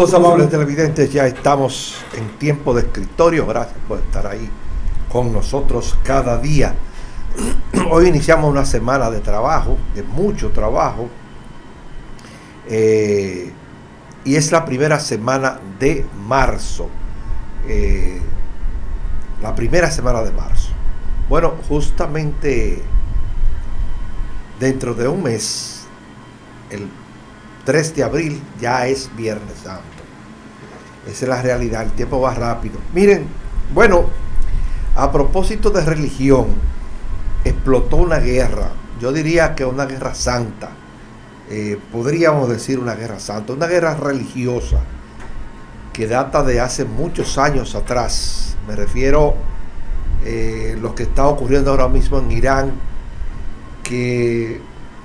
Saludos amables televidentes, ya estamos en tiempo de escritorio, gracias por estar ahí con nosotros cada día. Hoy iniciamos una semana de trabajo, de mucho trabajo, y es la primera semana de marzo, la primera semana de marzo. Bueno, justamente dentro de un mes, el 3 de abril ya es Viernes Santo. Esa es la realidad, el tiempo va rápido. Miren, bueno, a propósito de religión, explotó una guerra, yo diría que una guerra santa, podríamos decir una guerra santa, una guerra religiosa que data de hace muchos años atrás. Me refiero a lo que está ocurriendo ahora mismo en Irán, que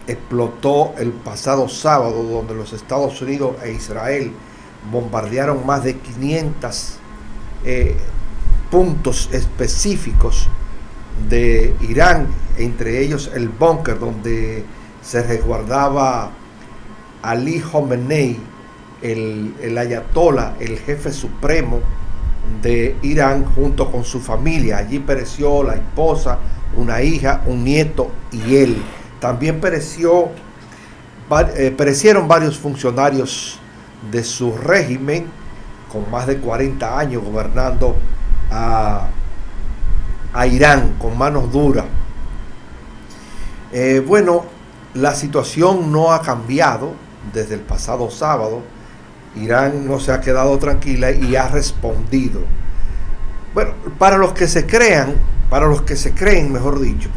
explotó el pasado sábado, donde los Estados Unidos e Israel bombardearon más de 500 puntos específicos de Irán, entre ellos el búnker donde se resguardaba Ali Khamenei, el ayatolá, el jefe supremo de Irán, junto con su familia. Allí pereció la esposa, una hija, un nieto y él. También perecieron varios funcionarios de su régimen, con más de 40 años gobernando a Irán con manos duras. Bueno, la situación no ha cambiado desde el pasado sábado. Irán no se ha quedado tranquila y ha respondido. Bueno, para los que se creen, mejor dicho,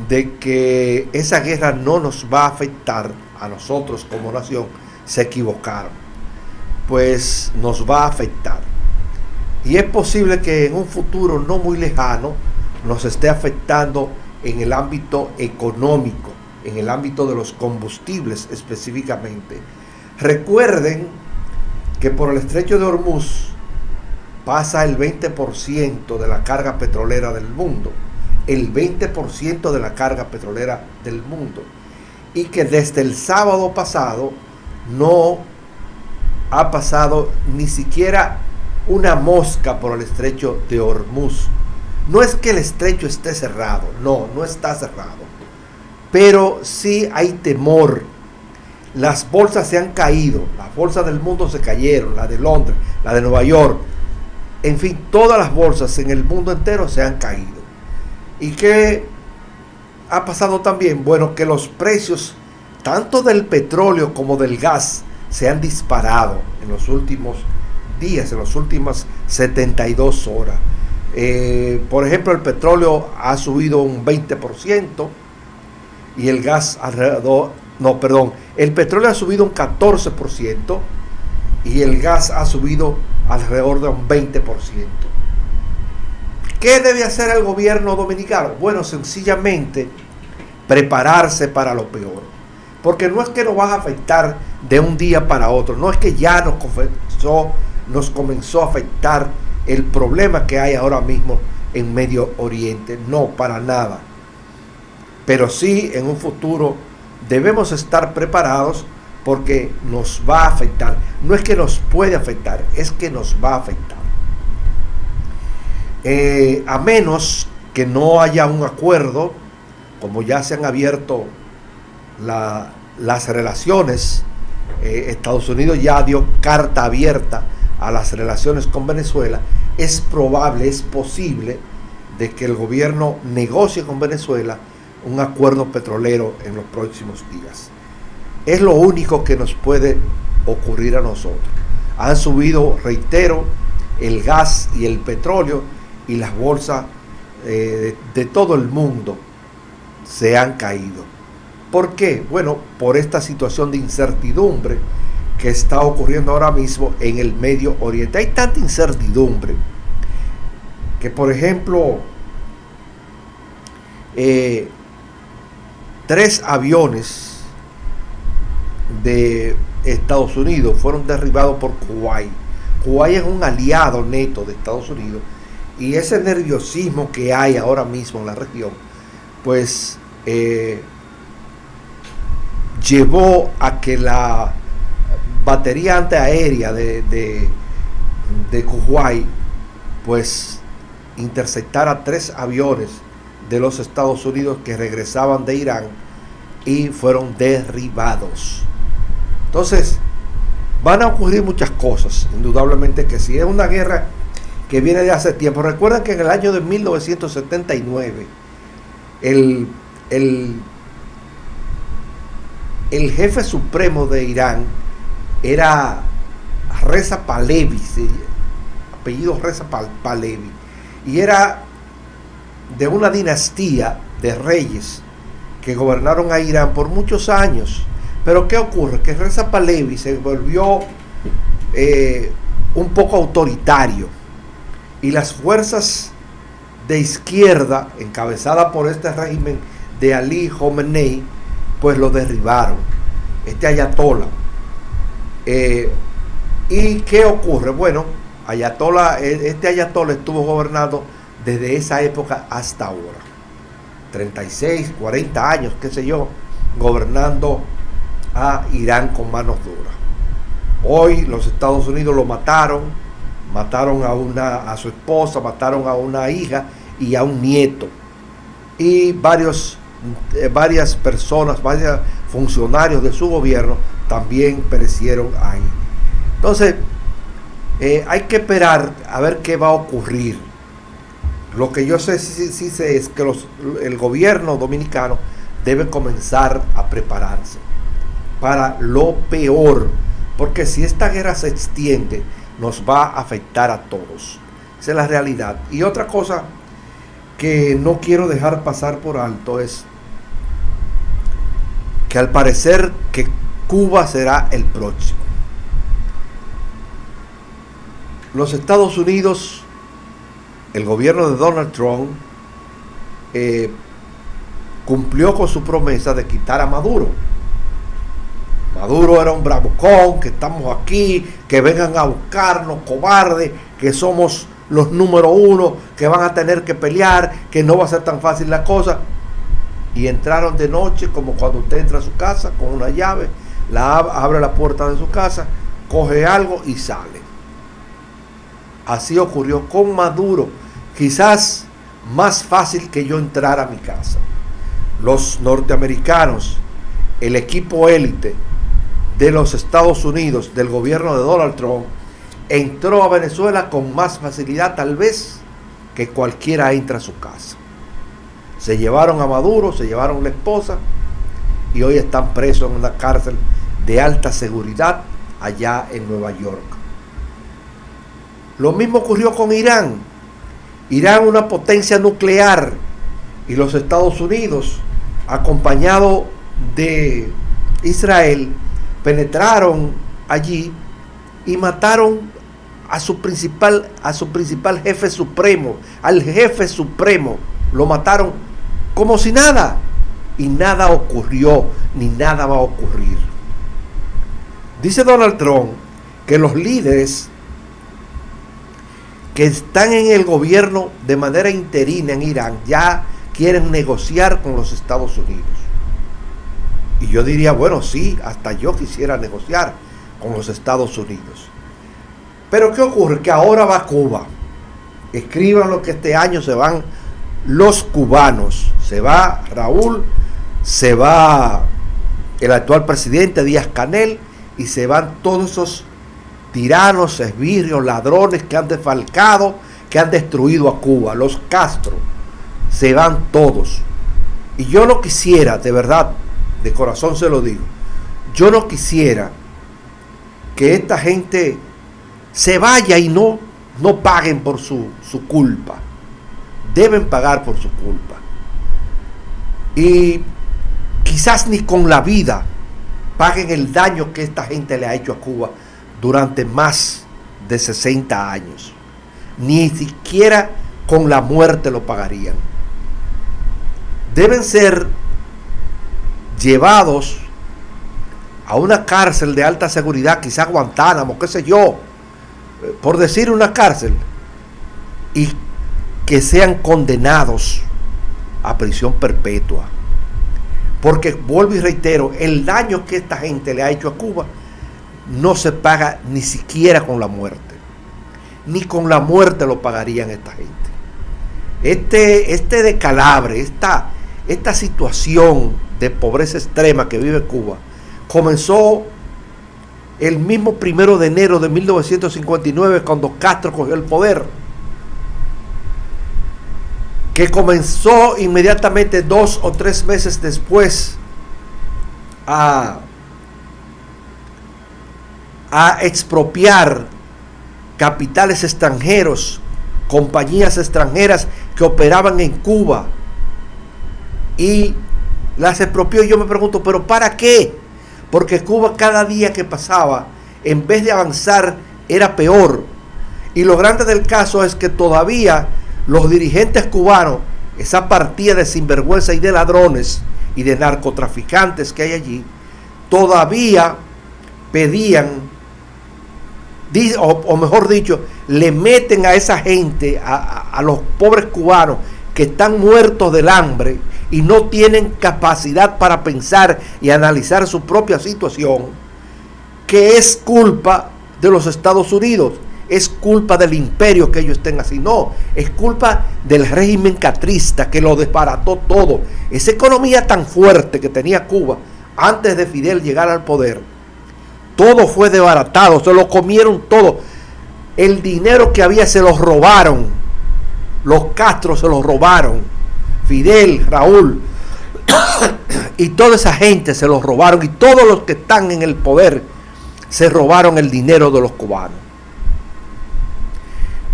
de que esa guerra no nos va a afectar a nosotros como nación, se equivocaron. Pues nos va a afectar. Y es posible que en un futuro no muy lejano nos esté afectando en el ámbito económico, en el ámbito de los combustibles específicamente. Recuerden que por el estrecho de Hormuz pasa el 20% de la carga petrolera del mundo. El 20% de la carga petrolera del mundo. Y que desde el sábado pasado no ha pasado ni siquiera una mosca por el estrecho de Hormuz. No es que el estrecho esté cerrado, no está cerrado, pero sí hay temor. Las bolsas se han caído, las bolsas del mundo se cayeron, la de Londres, la de Nueva York, en fin, todas las bolsas en el mundo entero se han caído. ¿Y qué ha pasado también? Bueno, que los precios tanto del petróleo como del gas se han disparado en los últimos días, en las últimas 72 horas. Por ejemplo, el petróleo ha subido un 20% y el gas el petróleo ha subido un 14% y el gas ha subido alrededor de un 20%. ¿Qué debe hacer el gobierno dominicano? Bueno, sencillamente prepararse para lo peor. Porque no es que nos va a afectar de un día para otro, no es que ya nos comenzó a afectar el problema que hay ahora mismo en Medio Oriente, no, para nada. Pero sí, en un futuro debemos estar preparados porque nos va a afectar. No es que nos puede afectar, es que nos va a afectar. A menos que no haya un acuerdo, como ya se han abierto las relaciones, Estados Unidos ya dio carta abierta a las relaciones con Venezuela. Es probable, es posible de que el gobierno negocie con Venezuela un acuerdo petrolero en los próximos días. Es lo único que nos puede ocurrir a nosotros. Han subido, reitero, el gas y el petróleo, y las bolsas de todo el mundo se han caído. ¿Por qué? Bueno, por esta situación de incertidumbre que está ocurriendo ahora mismo en el Medio Oriente. Hay tanta incertidumbre que, por ejemplo, 3 aviones de Estados Unidos fueron derribados por Kuwait. Kuwait es un aliado neto de Estados Unidos, y ese nerviosismo que hay ahora mismo en la región, pues llevó a que la batería antiaérea de Kuwait, pues interceptara 3 aviones de los Estados Unidos que regresaban de Irán y fueron derribados. Entonces, van a ocurrir muchas cosas, indudablemente que sí. Es una guerra que viene de hace tiempo. Recuerden que en el año de 1979, el jefe supremo de Irán era Reza Pahlavi, apellido Reza Pahlavi, y era de una dinastía de reyes que gobernaron a Irán por muchos años. Pero ¿qué ocurre? Que Reza Pahlavi se volvió un poco autoritario, y las fuerzas de izquierda, encabezadas por este régimen de Ali Khamenei, pues lo derribaron, este ayatollah. ¿Y qué ocurre? Bueno, este ayatollah estuvo gobernando desde esa época hasta ahora, 36, 40 años, qué sé yo, gobernando a Irán con manos duras. Hoy los Estados Unidos lo mataron a su esposa, mataron a una hija y a un nieto, y varias personas, varios funcionarios de su gobierno también perecieron ahí. Entonces, hay que esperar a ver qué va a ocurrir. Lo que yo sé, sí sé, es que el gobierno dominicano debe comenzar a prepararse para lo peor, porque si esta guerra se extiende, nos va a afectar a todos. Esa es la realidad. Y otra cosa que no quiero dejar pasar por alto es que al parecer que Cuba será el próximo. Los Estados Unidos, el gobierno de Donald Trump, cumplió con su promesa de quitar a Maduro. Maduro era un bravucón, que estamos aquí, que vengan a buscarnos, cobardes, que somos los número 1, que van a tener que pelear, que no va a ser tan fácil la cosa. Y entraron de noche, como cuando usted entra a su casa con una llave, abre la puerta de su casa, coge algo y sale. Así ocurrió con Maduro. Quizás más fácil que yo entrar a mi casa. Los norteamericanos, el equipo élite de los Estados Unidos, del gobierno de Donald Trump, entró a Venezuela con más facilidad tal vez que cualquiera entra a su casa. Se llevaron a Maduro, se llevaron la esposa, y hoy están presos en una cárcel de alta seguridad allá en Nueva York. Lo mismo ocurrió con Irán. Irán, una potencia nuclear, y los Estados Unidos, acompañado de Israel, penetraron allí y mataron a su principal jefe supremo, al jefe supremo. Lo mataron como si nada, y nada ocurrió, ni nada va a ocurrir. Dice Donald Trump que los líderes que están en el gobierno de manera interina en Irán ya quieren negociar con los Estados Unidos. Y yo diría, bueno, sí, hasta yo quisiera negociar con los Estados Unidos. Pero ¿qué ocurre? Que ahora va Cuba. Escriban lo que este año se van los cubanos. Se va Raúl, se va el actual presidente Díaz-Canel, y se van todos esos tiranos, esbirrios, ladrones que han defalcado, que han destruido a Cuba. Los Castro, se van todos. Y yo no quisiera, de verdad, de corazón se lo digo, yo no quisiera que esta gente se vaya y no paguen por su culpa. Deben pagar por su culpa. Y quizás ni con la vida paguen el daño que esta gente le ha hecho a Cuba durante más de 60 años. Ni siquiera con la muerte lo pagarían. Deben ser llevados a una cárcel de alta seguridad, quizás Guantánamo, qué sé yo, por decir una cárcel, y que sean condenados a prisión perpetua. Porque, vuelvo y reitero, el daño que esta gente le ha hecho a Cuba no se paga ni siquiera con la muerte. Ni con la muerte lo pagarían esta gente. Este decalabre, esta situación de pobreza extrema que vive Cuba, comenzó el mismo 1 de enero de 1959, cuando Castro cogió el poder, que comenzó inmediatamente 2 o 3 meses después a expropiar capitales extranjeros, compañías extranjeras que operaban en Cuba, y las expropió. Y yo me pregunto, ¿pero para qué? Porque Cuba, cada día que pasaba, en vez de avanzar, era peor. Y lo grande del caso es que todavía los dirigentes cubanos, esa partida de sinvergüenza y de ladrones y de narcotraficantes que hay allí, todavía pedían, o mejor dicho, le meten a esa gente, a los pobres cubanos que están muertos del hambre y no tienen capacidad para pensar y analizar su propia situación, que es culpa de los Estados Unidos, es culpa del imperio que ellos estén así. No, es culpa del régimen castrista que lo desbarató todo. Esa economía tan fuerte que tenía Cuba antes de Fidel llegar al poder, todo fue desbaratado, se lo comieron todo. El dinero que había se los robaron, los Castro se los robaron, Fidel, Raúl y toda esa gente se los robaron, y todos los que están en el poder se robaron el dinero de los cubanos.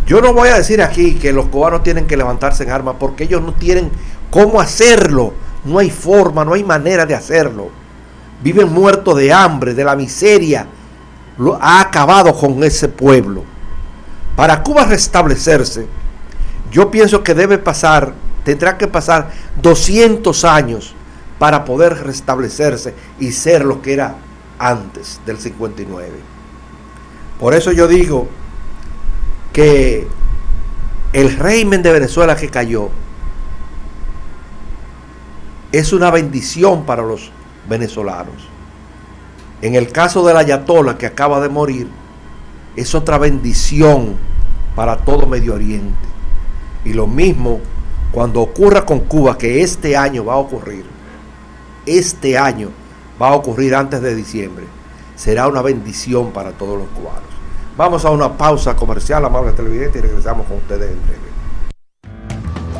Yo no voy a decir aquí que los cubanos tienen que levantarse en armas, porque ellos no tienen cómo hacerlo, no hay forma, no hay manera de hacerlo. Viven muertos de hambre, de la miseria, ha acabado con ese pueblo. Para Cuba restablecerse, yo pienso que tendrá que pasar 200 años para poder restablecerse y ser lo que era antes del 59. Por eso yo digo que el régimen de Venezuela que cayó es una bendición para los venezolanos. En el caso del ayatolá que acaba de morir, es otra bendición para todo Medio Oriente. Y lo mismo cuando ocurra con Cuba, que este año va a ocurrir antes de diciembre, será una bendición para todos los cubanos. Vamos a una pausa comercial, amables televidentes, y regresamos con ustedes en breve.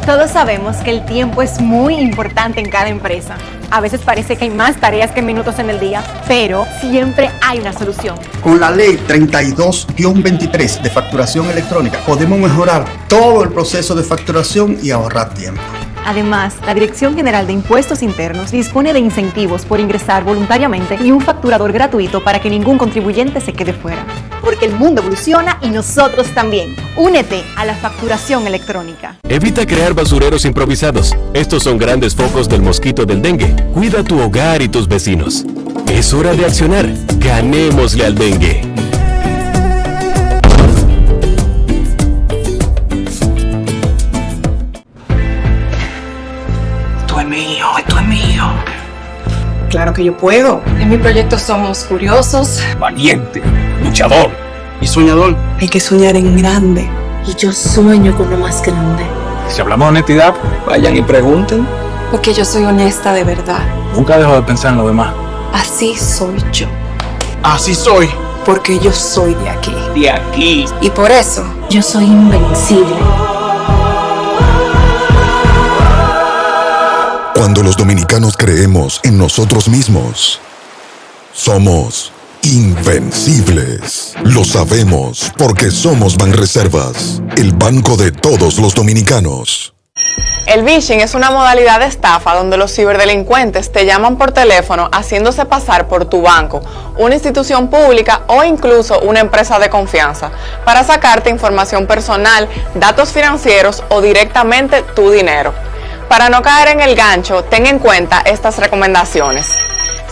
Todos sabemos que el tiempo es muy importante en cada empresa. A veces parece que hay más tareas que minutos en el día, pero siempre hay una solución. Con la ley 32-23 de facturación electrónica podemos mejorar todo el proceso de facturación y ahorrar tiempo. Además, la Dirección General de Impuestos Internos dispone de incentivos por ingresar voluntariamente y un facturador gratuito para que ningún contribuyente se quede fuera. Porque el mundo evoluciona y nosotros también. Únete a la facturación electrónica. Evita crear basureros improvisados. Estos son grandes focos del mosquito del dengue. Cuida tu hogar y tus vecinos. Es hora de accionar. Ganémosle al dengue. Esto es mío. Claro que yo puedo. En mi proyecto somos curiosos, valiente, luchador y soñador. hay que soñar en grande. Y yo sueño con lo más grande. Si hablamos de honestidad, vayan y pregunten. Porque yo soy honesta de verdad. Nunca dejo de pensar en lo demás. Así soy yo. Así soy. Porque yo soy de aquí. De aquí. Y por eso, Yo soy invencible. Cuando los dominicanos creemos en nosotros mismos, somos invencibles. Lo sabemos porque somos Banreservas, el banco de todos los dominicanos. El phishing es una modalidad de estafa donde los ciberdelincuentes te llaman por teléfono haciéndose pasar por tu banco, una institución pública o incluso una empresa de confianza para sacarte información personal, datos financieros o directamente tu dinero. Para no caer en el gancho, ten en cuenta estas recomendaciones.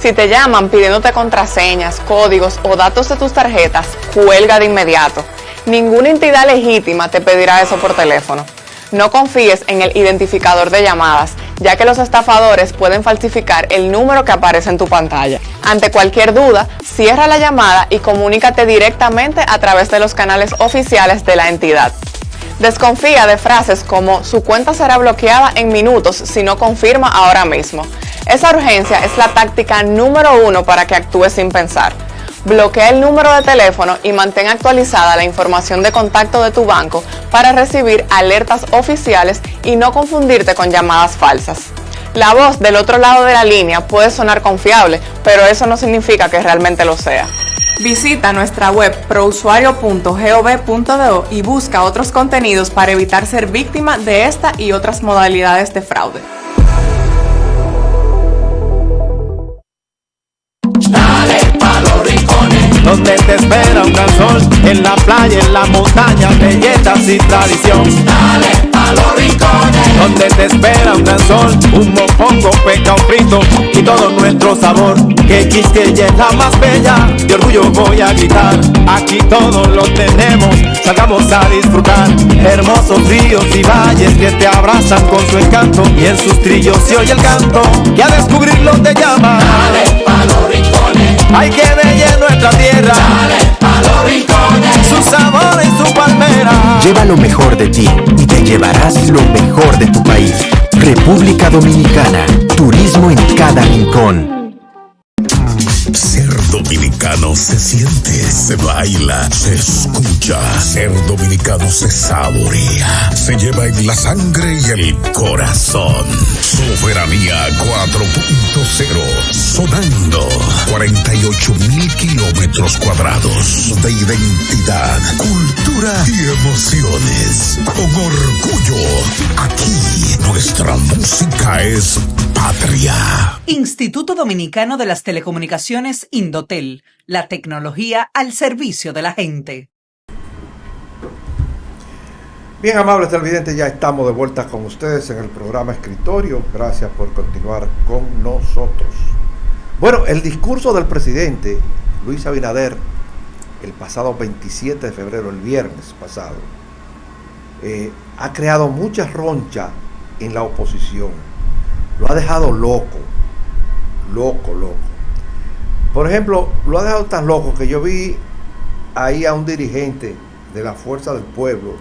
Si te llaman pidiéndote contraseñas, códigos o datos de tus tarjetas, cuelga de inmediato. Ninguna entidad legítima te pedirá eso por teléfono. No confíes en el identificador de llamadas, ya que los estafadores pueden falsificar el número que aparece en tu pantalla. Ante cualquier duda, cierra la llamada y comunícate directamente a través de los canales oficiales de la entidad. Desconfía de frases como "su cuenta será bloqueada en minutos si no confirma ahora mismo". Esa urgencia es la táctica número 1 para que actúes sin pensar. Bloquea el número de teléfono y mantén actualizada la información de contacto de tu banco para recibir alertas oficiales y no confundirte con llamadas falsas. La voz del otro lado de la línea puede sonar confiable, pero eso no significa que realmente lo sea. Visita nuestra web prousuario.gov.do y busca otros contenidos para evitar ser víctima de esta y otras modalidades de fraude. Dale pa' los rincones, donde te espera un gran sol, en la playa, en la montaña, belletas y tradición. Dale pa' los rincones, donde te espera un gran sol, un mofongo, pescado frito y todo nuestro sabor. Que Quisqueya es la más bella, de orgullo voy a gritar. Aquí todo lo tenemos, salgamos a disfrutar. Hermosos ríos y valles que te abrazan con su encanto, y en sus trillos se oye el canto, que a descubrirlo te llama. Dale pa' los rincones, hay que bella nuestra tierra. Dale pa' los rincones, su sabor y su palmera. Lleva lo mejor de ti y te llevarás lo mejor de tu país. República Dominicana, turismo en cada rincón. Ser dominicano se siente, se baila, se escucha. Ser dominicano se saborea, se lleva en la sangre y el corazón. Soberanía 4.0, sonando 48.000 kilómetros cuadrados de identidad, cultura y emociones. Con orgullo, aquí nuestra música es patria. Instituto Dominicano de las Telecomunicaciones Indotel, la tecnología al servicio de la gente. Bien, amables televidentes, ya estamos de vuelta con ustedes en el programa Escritorio. Gracias por continuar con nosotros. Bueno, el discurso del presidente Luis Abinader el pasado 27 de febrero, el viernes pasado, ha creado mucha roncha en la oposición. Lo ha dejado loco. Por ejemplo, lo ha dejado tan loco que yo vi ahí a un dirigente de la Fuerza del Pueblo,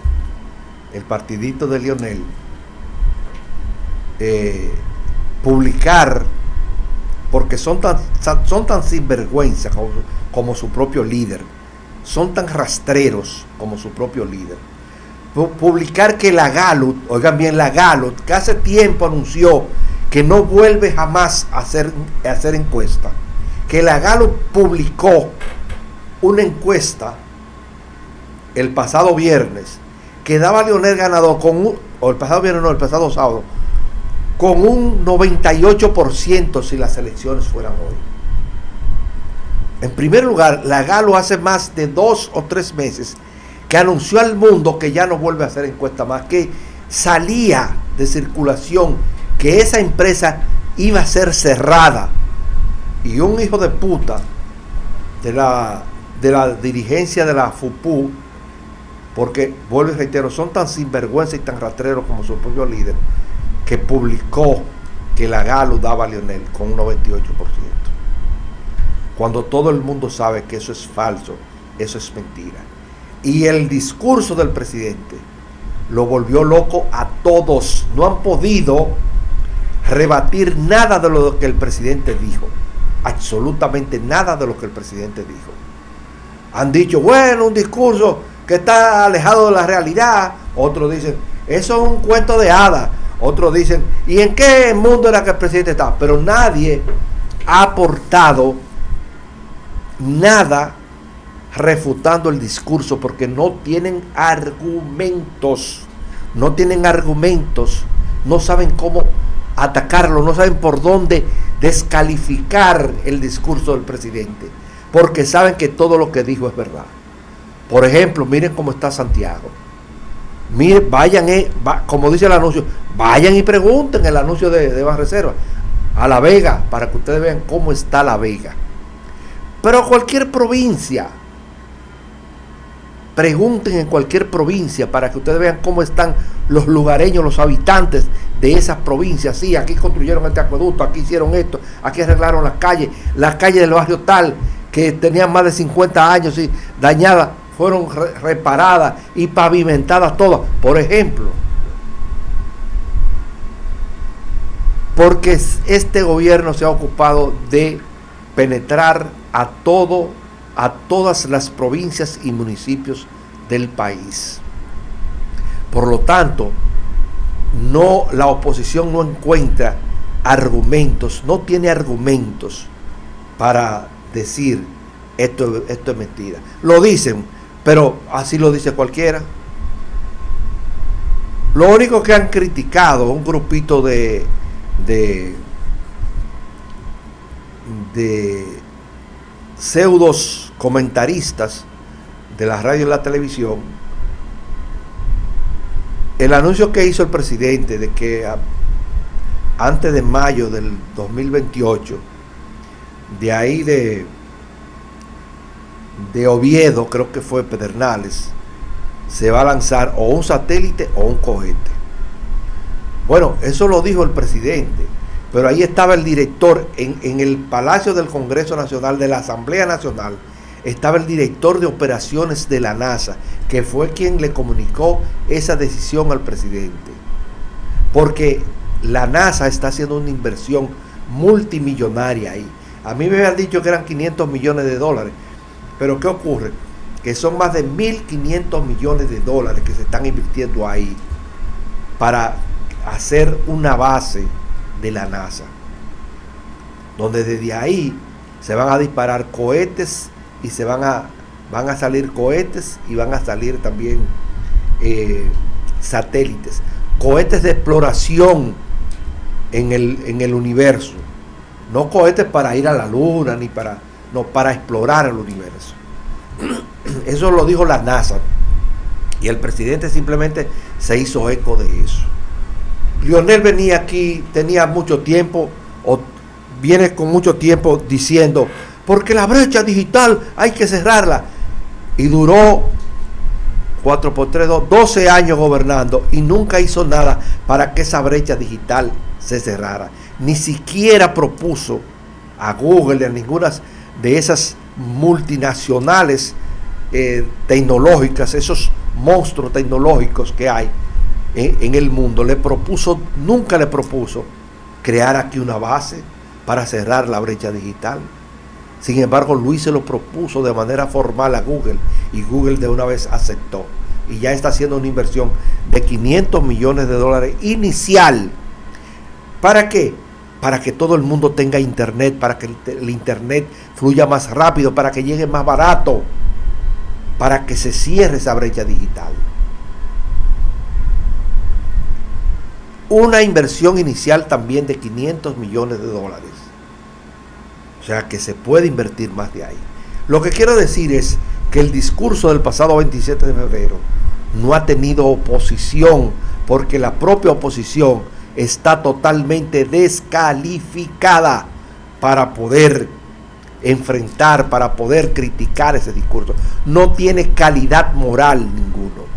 el partidito de Lionel, publicar, porque son tan sinvergüenza como su propio líder, son tan rastreros como su propio líder. Publicar que la Gallup, oigan bien, la Gallup, que hace tiempo anunció que no vuelve jamás a hacer encuesta, que la Gallup publicó una encuesta el pasado viernes que daba a Lionel ganador el pasado sábado, con un 98% si las elecciones fueran hoy. En primer lugar, la Gallup hace más de 2 o 3 meses que anunció al mundo que ya no vuelve a hacer encuesta más, que salía de circulación, que esa empresa iba a ser cerrada. Y un hijo de puta de la dirigencia de la FUPU, porque, vuelvo y reitero, son tan sinvergüenza y tan rastreros como su propio líder, que publicó que la Gallup daba a Lionel con un 98%. Cuando todo el mundo sabe que eso es falso, eso es mentira. Y el discurso del presidente lo volvió loco a todos. No han podido rebatir nada de lo que el presidente dijo. Absolutamente nada de lo que el presidente dijo. Han dicho, bueno, un discurso que está alejado de la realidad. Otros dicen, eso es un cuento de hadas. Otros dicen, ¿y en qué mundo era que el presidente estaba? Pero nadie ha aportado nada refutando el discurso, porque no tienen argumentos. No saben cómo atacarlo, no saben por dónde descalificar el discurso del presidente, porque saben que todo lo que dijo es verdad. Por ejemplo, miren cómo está Santiago. Miren, como dice el anuncio, vayan y pregunten el anuncio de Banreservas a La Vega, para que ustedes vean cómo está La Vega. Pero cualquier provincia, pregunten en cualquier provincia para que ustedes vean cómo están los lugareños, los habitantes de esas provincias. Sí, aquí construyeron este acueducto, aquí hicieron esto, aquí arreglaron las calles del barrio tal, que tenían más de 50 años y dañadas, fueron reparadas y pavimentadas todas, por ejemplo. Porque este gobierno se ha ocupado de penetrar a todas las provincias y municipios del país. Por lo tanto, la oposición no encuentra argumentos, no tiene argumentos para decir esto es mentira. Lo dicen, pero así lo dice cualquiera. Lo único que han criticado un grupito de pseudos comentaristas de la radio y la televisión, el anuncio que hizo el presidente de que antes de mayo del 2028, de ahí de Oviedo, creo que fue Pedernales, se va a lanzar o un satélite o un cohete. Bueno, eso lo dijo el presidente, pero ahí estaba el director, en el Palacio del Congreso Nacional, de la Asamblea Nacional, estaba el director de operaciones de la NASA, que fue quien le comunicó esa decisión al presidente. Porque la NASA está haciendo una inversión multimillonaria ahí. A mí me habían dicho que eran 500 millones de dólares, pero ¿qué ocurre? Que son más de 1.500 millones de dólares que se están invirtiendo ahí para hacer una base de la NASA, donde desde ahí se van a disparar cohetes y van a salir cohetes y van a salir también satélites, cohetes de exploración en el universo, no cohetes para ir a la luna ni para explorar el universo. Eso lo dijo la NASA y el presidente simplemente se hizo eco de eso. Leonel venía aquí, tenía mucho tiempo, o viene con mucho tiempo diciendo, porque la brecha digital hay que cerrarla. Y duró 4x3, 12 años gobernando y nunca hizo nada para que esa brecha digital se cerrara. Ni siquiera propuso a Google ni a ninguna de esas multinacionales tecnológicas, esos monstruos tecnológicos que hay en el mundo, nunca le propuso crear aquí una base para cerrar la brecha digital. Sin embargo, Luis se lo propuso de manera formal a Google y Google de una vez aceptó y ya está haciendo una inversión de 500 millones de dólares inicial. ¿Para qué? Para que todo el mundo tenga internet, para que el internet fluya más rápido, para que llegue más barato, para que se cierre esa brecha digital. Una inversión inicial también de 500 millones de dólares. O sea que se puede invertir más de ahí. Lo que quiero decir es que el discurso del pasado 27 de febrero no ha tenido oposición, porque la propia oposición está totalmente descalificada para poder enfrentar, para poder criticar ese discurso. No tiene calidad moral ninguno.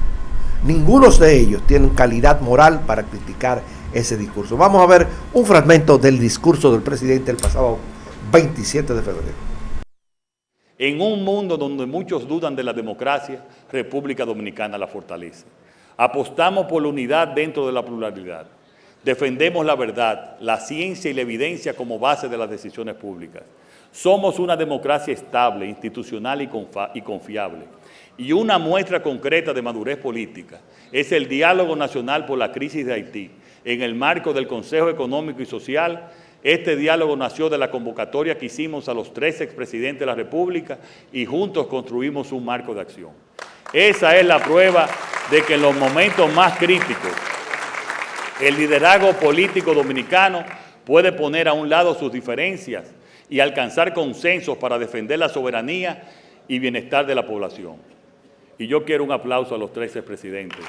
Ninguno de ellos tienen calidad moral para criticar ese discurso. Vamos a ver un fragmento del discurso del presidente el pasado 27 de febrero. En un mundo donde muchos dudan de la democracia, República Dominicana la fortalece. Apostamos por la unidad dentro de la pluralidad. Defendemos la verdad, la ciencia y la evidencia como base de las decisiones públicas. Somos una democracia estable, institucional y confiable. Y una muestra concreta de madurez política es el diálogo nacional por la crisis de Haití. En el marco del Consejo Económico y Social, este diálogo nació de la convocatoria que hicimos a los 3 expresidentes de la República y juntos construimos un marco de acción. Esa es la prueba de que en los momentos más críticos, el liderazgo político dominicano puede poner a un lado sus diferencias y alcanzar consensos para defender la soberanía y bienestar de la población. Y yo quiero un aplauso a los 3 expresidentes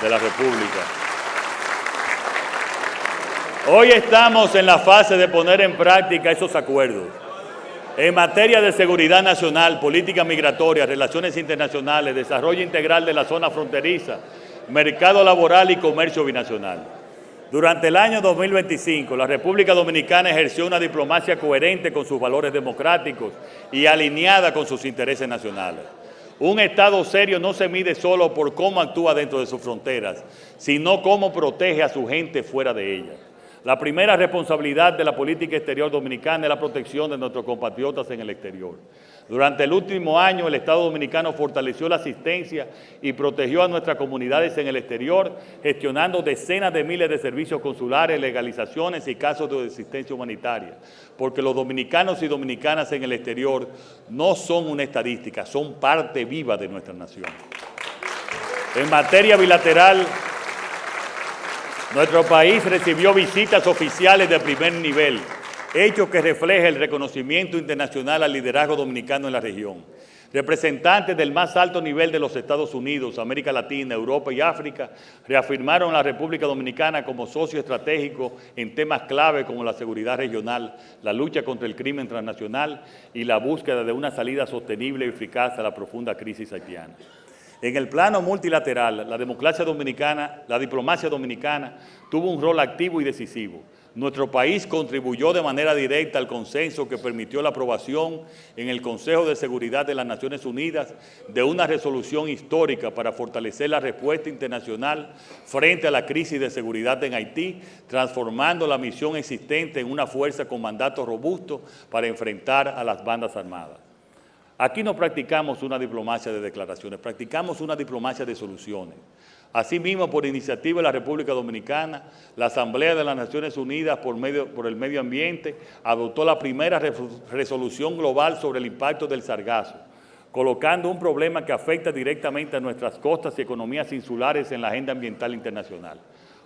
de la República. Hoy estamos en la fase de poner en práctica esos acuerdos. En materia de seguridad nacional, política migratoria, relaciones internacionales, desarrollo integral de la zona fronteriza, mercado laboral y comercio binacional. Durante el año 2025, la República Dominicana ejerció una diplomacia coherente con sus valores democráticos y alineada con sus intereses nacionales. Un Estado serio no se mide solo por cómo actúa dentro de sus fronteras, sino cómo protege a su gente fuera de ellas. La primera responsabilidad de la política exterior dominicana es la protección de nuestros compatriotas en el exterior. Durante el último año, el Estado dominicano fortaleció la asistencia y protegió a nuestras comunidades en el exterior, gestionando decenas de miles de servicios consulares, legalizaciones y casos de asistencia humanitaria, porque los dominicanos y dominicanas en el exterior no son una estadística, son parte viva de nuestra nación. En materia bilateral, nuestro país recibió visitas oficiales de primer nivel, hecho que refleja el reconocimiento internacional al liderazgo dominicano en la región. Representantes del más alto nivel de los Estados Unidos, América Latina, Europa y África reafirmaron a la República Dominicana como socio estratégico en temas clave como la seguridad regional, la lucha contra el crimen transnacional y la búsqueda de una salida sostenible y eficaz a la profunda crisis haitiana. En el plano multilateral, la diplomacia dominicana tuvo un rol activo y decisivo. Nuestro país contribuyó de manera directa al consenso que permitió la aprobación en el Consejo de Seguridad de las Naciones Unidas de una resolución histórica para fortalecer la respuesta internacional frente a la crisis de seguridad en Haití, transformando la misión existente en una fuerza con mandato robusto para enfrentar a las bandas armadas. Aquí no practicamos una diplomacia de declaraciones, practicamos una diplomacia de soluciones. Asimismo, por iniciativa de la República Dominicana, la Asamblea de las Naciones Unidas por el Medio Ambiente adoptó la primera resolución global sobre el impacto del sargazo, colocando un problema que afecta directamente a nuestras costas y economías insulares en la agenda ambiental internacional.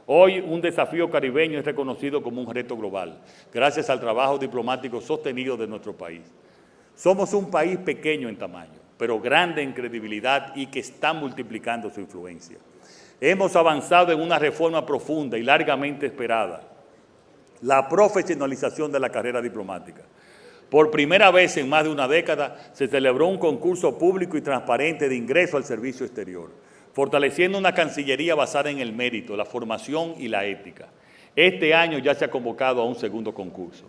Hoy, un desafío caribeño es reconocido como un reto global, gracias al trabajo diplomático sostenido de nuestro país. Somos un país pequeño en tamaño, pero grande en credibilidad y que está multiplicando su influencia. Hemos avanzado en una reforma profunda y largamente esperada, la profesionalización de la carrera diplomática. Por primera vez en más de una década se celebró un concurso público y transparente de ingreso al servicio exterior, fortaleciendo una Cancillería basada en el mérito, la formación y la ética. Este año ya se ha convocado a un segundo concurso.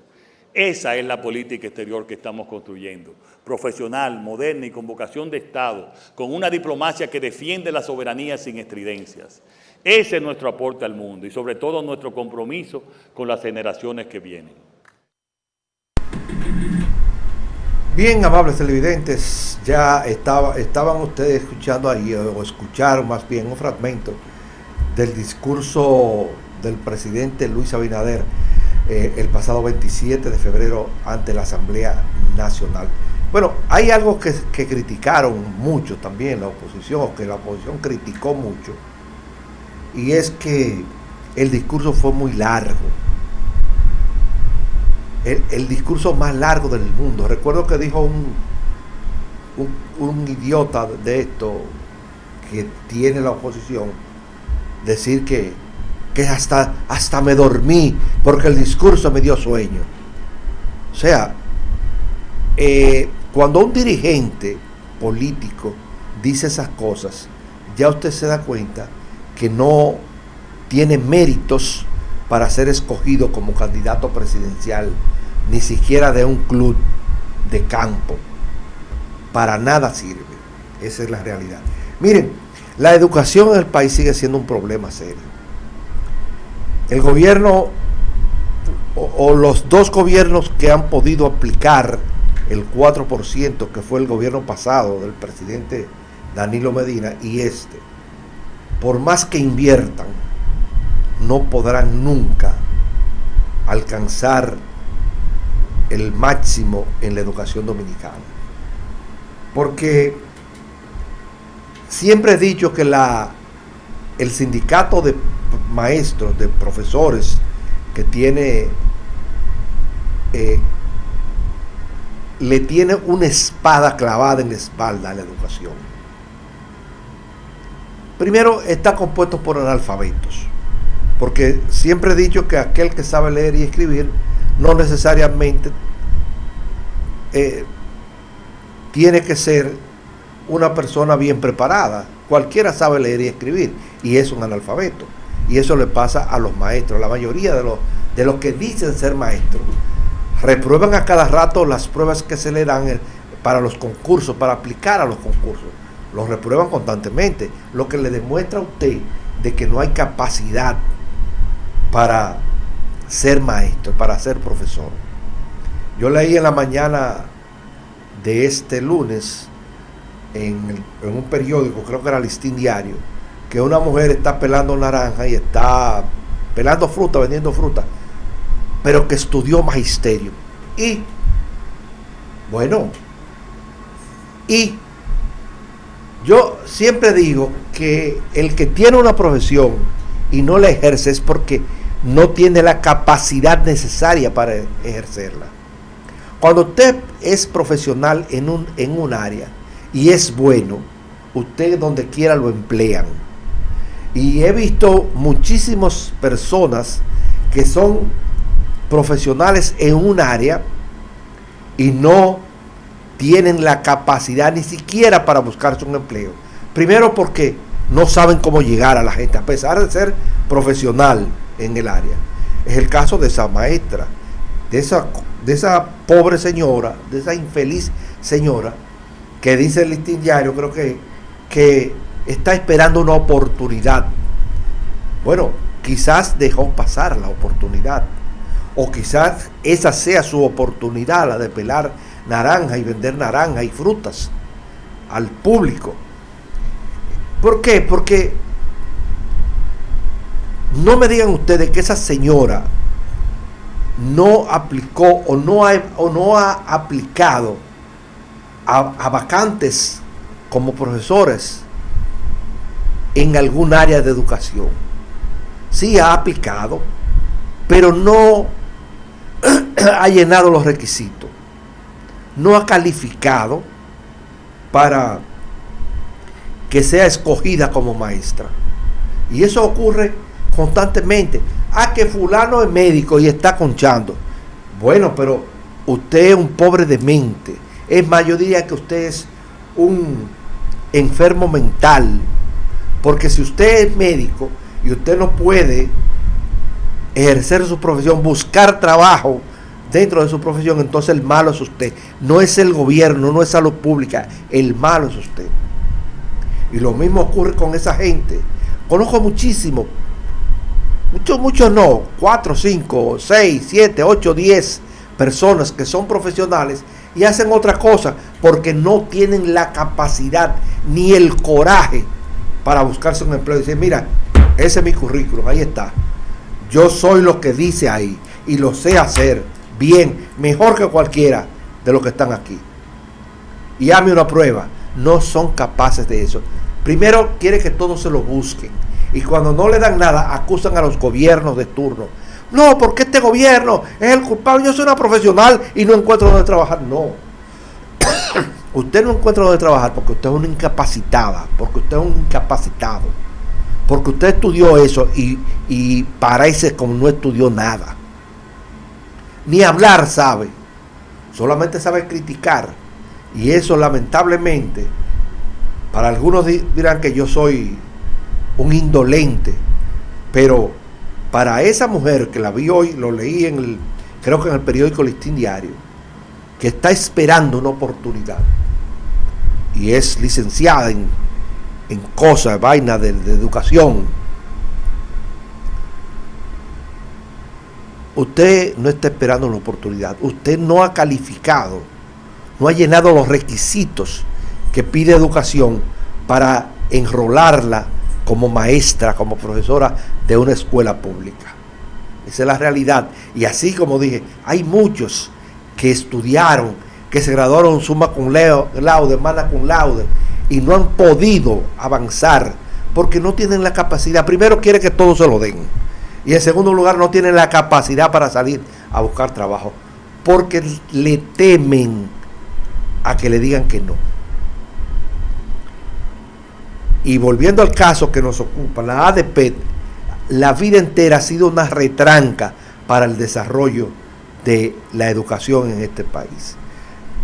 Esa es la política exterior que estamos construyendo, profesional, moderna y con vocación de Estado, con una diplomacia que defiende la soberanía sin estridencias. Ese es nuestro aporte al mundo y sobre todo nuestro compromiso con las generaciones que vienen. Bien, amables televidentes, ya estaban ustedes escuchando ahí, o escucharon más bien un fragmento del discurso del presidente Luis Abinader el pasado 27 de febrero ante la Asamblea Nacional. Bueno, hay algo que criticaron mucho también la oposición, o que la oposición criticó mucho, y es que el discurso fue muy largo. El discurso más largo del mundo. Recuerdo que dijo un idiota de esto que tiene la oposición, decir que hasta me dormí porque el discurso me dio sueño. O sea, cuando un dirigente político dice esas cosas, ya usted se da cuenta que no tiene méritos para ser escogido como candidato presidencial, ni siquiera de un club de campo. Para nada sirve. Esa es la realidad. Miren, la educación en el país sigue siendo un problema serio. El gobierno o los dos gobiernos que han podido aplicar el 4%, que fue el gobierno pasado del presidente Danilo Medina, y por más que inviertan, no podrán nunca alcanzar el máximo en la educación dominicana. Porque siempre he dicho que el sindicato de maestros, de profesores que tiene, le tiene una espada clavada en la espalda a la educación. Primero, está compuesto por analfabetos, porque siempre he dicho que aquel que sabe leer y escribir no necesariamente tiene que ser una persona bien preparada. Cualquiera sabe leer y escribir y es un analfabeto. y eso le pasa a los maestros. La mayoría de los que dicen ser maestros reprueban a cada rato las pruebas que se le dan para los concursos, para aplicar a los concursos. Los reprueban constantemente, lo que le demuestra a usted de que no hay capacidad para ser maestro, para ser profesor. Yo leí en la mañana de este lunes en un periódico, creo que era Listín Diario, que una mujer está pelando naranja y está pelando fruta, vendiendo fruta, pero que estudió magisterio. Y bueno, y yo siempre digo que el que tiene una profesión y no la ejerce es porque no tiene la capacidad necesaria para ejercerla. Cuando usted es profesional en un área y es bueno, usted donde quiera lo emplean. Y he visto muchísimas personas que son profesionales en un área y no tienen la capacidad ni siquiera para buscarse un empleo. Primero porque no saben cómo llegar a la gente, a pesar de ser profesional en el área. Es el caso de esa maestra, de esa pobre señora, de esa infeliz señora, que dice el Listín Diario, creo que está esperando una oportunidad. Bueno, quizás dejó pasar la oportunidad, o quizás esa sea su oportunidad, la de pelar naranja y vender naranja y frutas al público. ¿Por qué? Porque no me digan ustedes que esa señora no aplicó o no ha aplicado a vacantes como profesores en algún área de educación. Sí ha aplicado, pero no ha llenado los requisitos, no ha calificado para que sea escogida como maestra. Y eso ocurre constantemente. Que fulano es médico y está conchando. Bueno, pero usted es un pobre de mente. Es más, yo diría que usted es un enfermo mental, porque si usted es médico y usted no puede ejercer su profesión, buscar trabajo dentro de su profesión, entonces el malo es usted. No es el gobierno, no es salud pública, el malo es usted. Y lo mismo ocurre con esa gente. Conozco muchísimo, muchos no, 4, 5, 6, 7, 8, 10 personas que son profesionales y hacen otra cosa porque no tienen la capacidad ni el coraje para buscarse un empleo. Y dicen, mira, ese es mi currículum, ahí está. Yo soy lo que dice ahí y lo sé hacer bien, mejor que cualquiera de los que están aquí. Y hazme una prueba. No son capaces de eso. Primero quiere que todos se lo busquen. Y cuando no le dan nada, acusan a los gobiernos de turno. No, porque este gobierno es el culpable. Yo soy una profesional y no encuentro dónde trabajar. No. Usted no encuentra dónde trabajar porque usted es una incapacitada, porque usted es un incapacitado, porque usted estudió eso y parece como no estudió nada. Ni hablar sabe, solamente sabe criticar. Y eso, lamentablemente, para algunos dirán que yo soy un indolente, pero para esa mujer que la vi hoy, lo leí creo que en el periódico Listín Diario, que está esperando una oportunidad y es licenciada en cosas, vainas de educación. Usted no está esperando una oportunidad, usted no ha calificado, no ha llenado los requisitos que pide educación para enrolarla como maestra, como profesora de una escuela pública. Esa es la realidad. Y así como dije, hay muchos que estudiaron, que se graduaron summa cum laude, magna cum laude, y no han podido avanzar porque no tienen la capacidad. Primero quiere que todos se lo den. Y en segundo lugar no tienen la capacidad para salir a buscar trabajo, porque le temen a que le digan que no. Y volviendo al caso que nos ocupa, la ADP, la vida entera ha sido una retranca para el desarrollo de la educación en este país.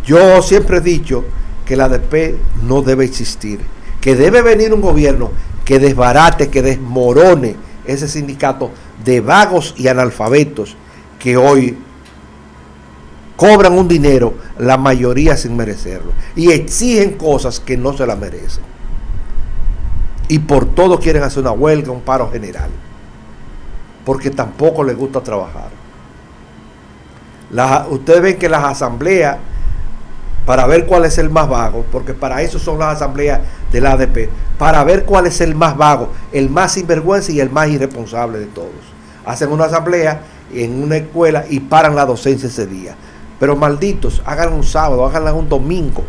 Yo siempre he dicho que la ADP no debe existir, que debe venir un gobierno que desbarate, que desmorone ese sindicato de vagos y analfabetos que hoy cobran un dinero, la mayoría sin merecerlo, y exigen cosas que no se la merecen. Y por todo quieren hacer una huelga, un paro general, porque tampoco les gusta trabajar. Ustedes ven que las asambleas, para ver cuál es el más vago, porque para eso son las asambleas del ADP, para ver cuál es el más vago, el más sinvergüenza y el más irresponsable de todos. Hacen una asamblea en una escuela y paran la docencia ese día. Pero malditos, háganlo un sábado, háganlo un domingo,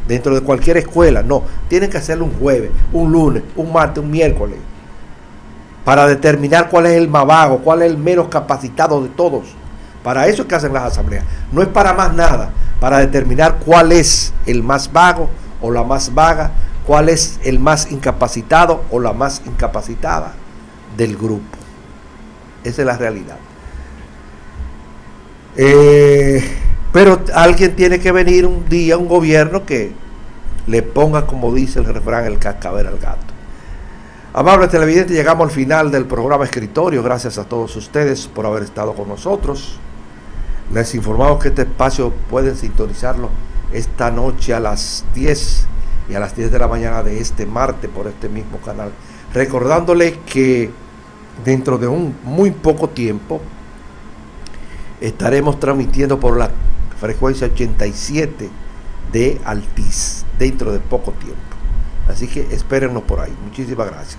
dentro de cualquier escuela. No, tienen que hacerlo un jueves, un lunes, un martes, un miércoles, para determinar cuál es el más vago, cuál es el menos capacitado de todos. Para eso es que hacen las asambleas. No es para más nada, para determinar cuál es el más vago o la más vaga, cuál es el más incapacitado o la más incapacitada del grupo. Esa es la realidad. Pero alguien tiene que venir un día, un gobierno que le ponga, como dice el refrán, el cascabel al gato. Amables televidentes, llegamos al final del programa Escritorio. Gracias a todos ustedes por haber estado con nosotros. Les informamos que este espacio pueden sintonizarlo esta noche a las 10 y a las 10 de la mañana de este martes por este mismo canal. Recordándoles que dentro de un muy poco tiempo estaremos transmitiendo por la frecuencia 87 de Altiz, dentro de poco tiempo. Así que espérennos por ahí. Muchísimas gracias.